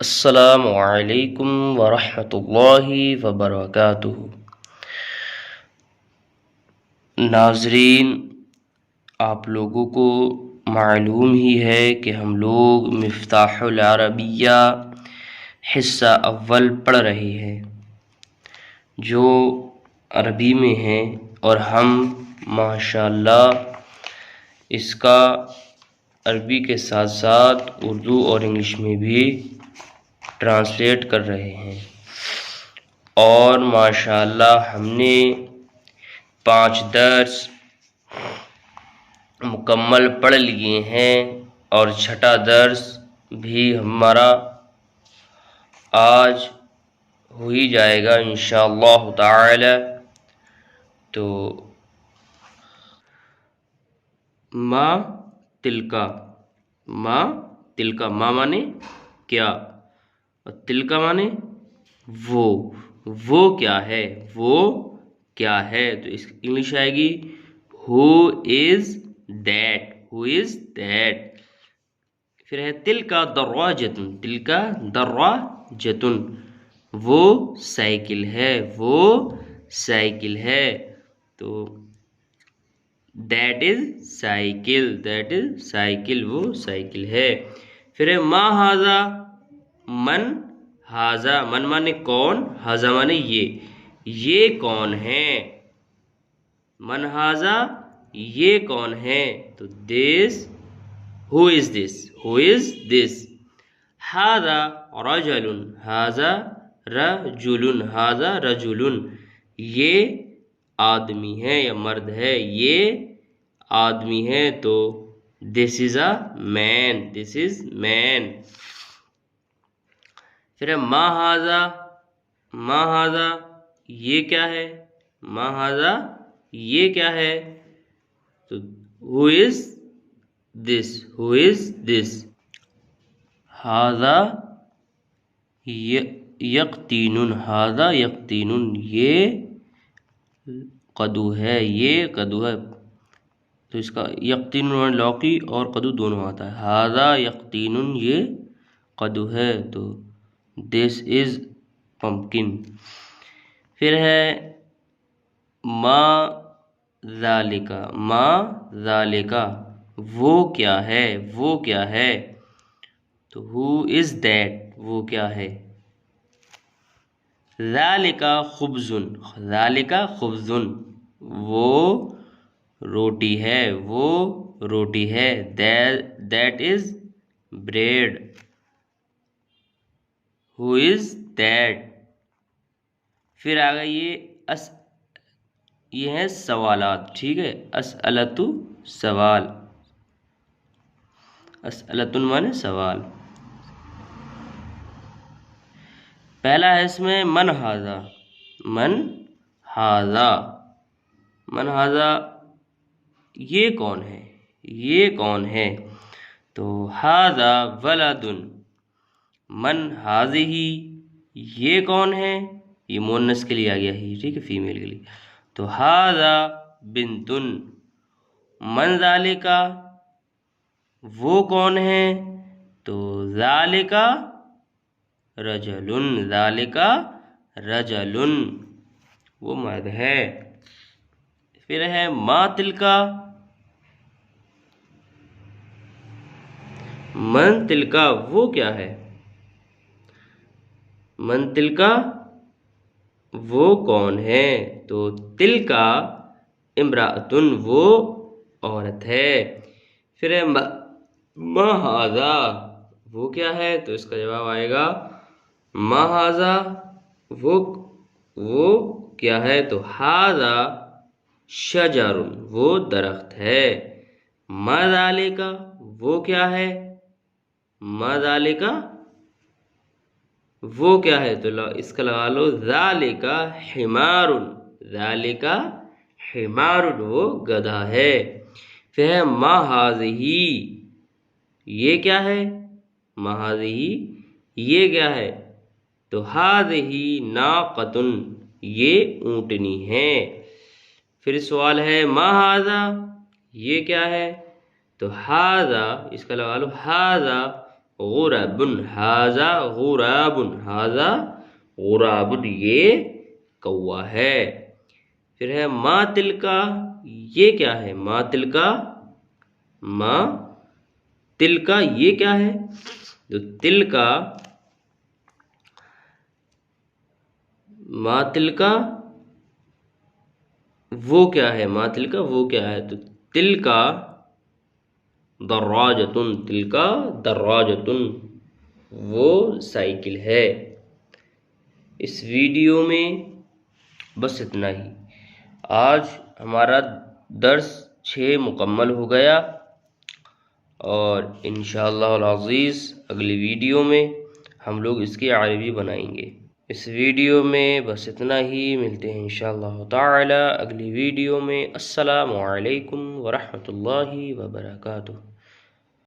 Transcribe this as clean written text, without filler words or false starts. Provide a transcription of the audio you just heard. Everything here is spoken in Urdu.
السلام علیکم ورحمۃ اللہ وبرکاتہ۔ ناظرین، آپ لوگوں کو معلوم ہی ہے کہ ہم لوگ مفتاح العربیہ حصہ اول پڑھ رہے ہیں جو عربی میں ہیں، اور ہم ماشاءاللہ اس کا عربی کے ساتھ ساتھ اردو اور انگلش میں بھی ٹرانسلیٹ کر رہے ہیں، اور ماشاءاللہ ہم نے 5 درس مکمل پڑھ لیے ہیں، اور 6واں درس بھی ہمارا آج ہو ہی جائے گا انشاءاللہ تعالی۔ تو ما تلکا، ما تلکا، ما مانے کیا اور تلکا مانے وہ کیا ہے، وہ کیا ہے۔ تو اس کی انگلش آئے گی ہو is that, who is that. پھر ہے تلکا دراجتن، تلکا دراجتن، وہ سائیکل ہے، وہ سائیکل ہے۔ تو that is cycle, that is cycle, وہ سائیکل ہے۔ پھر ہے ما ہاذا، من ہاذا، من مانے کون، ہاذا مانے یہ کون ہے، من ہاذا یہ کون ہے۔ تو دس، ہو از دس، ہو از دس۔ ہاذا رجل، ہاذا رجل، ہاذا رجل یہ آدمی ہے یا مرد ہے، یہ آدمی ہے۔ تو دس از اے مین، دس از مین۔ پھر ہے ما ہاذا، ما ہاذا یہ کیا ہے، ما ہاذا یہ کیا ہے۔ تو ہو از دس، ہو از دس۔ ہاذا یقطین، ہاذا یقطین یہ قدو ہے، یہ قدو ہے۔ تو اس کا یقطین لوکی اور قدو دونوں آتا ہے۔ ہاذا یقطین یہ قدو ہے، تو دس از پمپکن۔ پھر ہے ما ذالکا، ما ذالکا وہ کیا ہے، وہ کیا ہے۔ تو ہو از دیٹ وہ کیا ہے۔ ذالکا خبزن، ذالکا خبزن وہ روٹی ہے، وہ روٹی ہے۔ That is bread, who is that. پھر آگا یہ ہیں سوالات، ٹھیک ہے۔ اسئلۃ سوال، اسئلۃ مانے سوال۔ پہلا ہے اس میں من ہاذا، من ہاذا، من ہاذا یہ کون ہے، یہ کون ہے۔ تو ہاذا ولد، من ہاذہ یہ کون ہے، یہ مؤنث کے لیے آ گیا ہے، ٹھیک ہے، فیمیل کے لیے۔ تو ہاذا بنت، من ذالکا وہ کون ہے۔ تو ذالکا رجل، ذالکا رجل وہ مرد ہے۔ پھر ہے ما تلکا، من تلکا وہ کیا ہے، من تلکا وہ کون ہے۔ تو تلکا امرأتن وہ عورت ہے۔ پھر ہے ما ہاذا وہ کیا ہے۔ تو اس کا جواب آئے گا ما ہاذا وہ کیا ہے۔ تو ہاذا شجر وہ درخت ہے۔ ما ذالکا وہ کیا ہے، ما ذالکا وہ کیا ہے۔ تو اس کا لگا لو ذالکا حمار، ذالکا حمار وہ گدھا ہے۔ پھر ہے ما ہاذہ یہ کیا ہے، ما ہاذہ یہ کیا ہے۔ تو ہاذہ ناقۃ یہ اونٹنی ہے۔ پھر سوال ہے ما ہاذا یہ کیا ہے۔ تو ہاذا اس کا لگا لو ہاذا غرابن، ھذا غرابن، ھذا غرابن، یہ کوا ہے۔ پھر ہے ما تلکا، یہ کیا ہے؟ ما تلکا، ما تلکا یہ کیا ہے؟ تو تلکا، ما تلکا وہ کیا ہے؟ ما تلکا وہ کیا ہے؟ تو تلکا دراجتن، تلکا دراجتن وہ سائیکل ہے۔ اس ویڈیو میں بس اتنا ہی۔ آج ہمارا درس 6 مکمل ہو گیا، اور انشاءاللہ العزیز اگلی ویڈیو میں ہم لوگ اس کی عربی بنائیں گے۔ اس ویڈیو میں بس اتنا ہی، ملتے ہیں انشاءاللہ تعالی اگلی ویڈیو میں۔ السلام علیکم ورحمۃ اللہ وبرکاتہ۔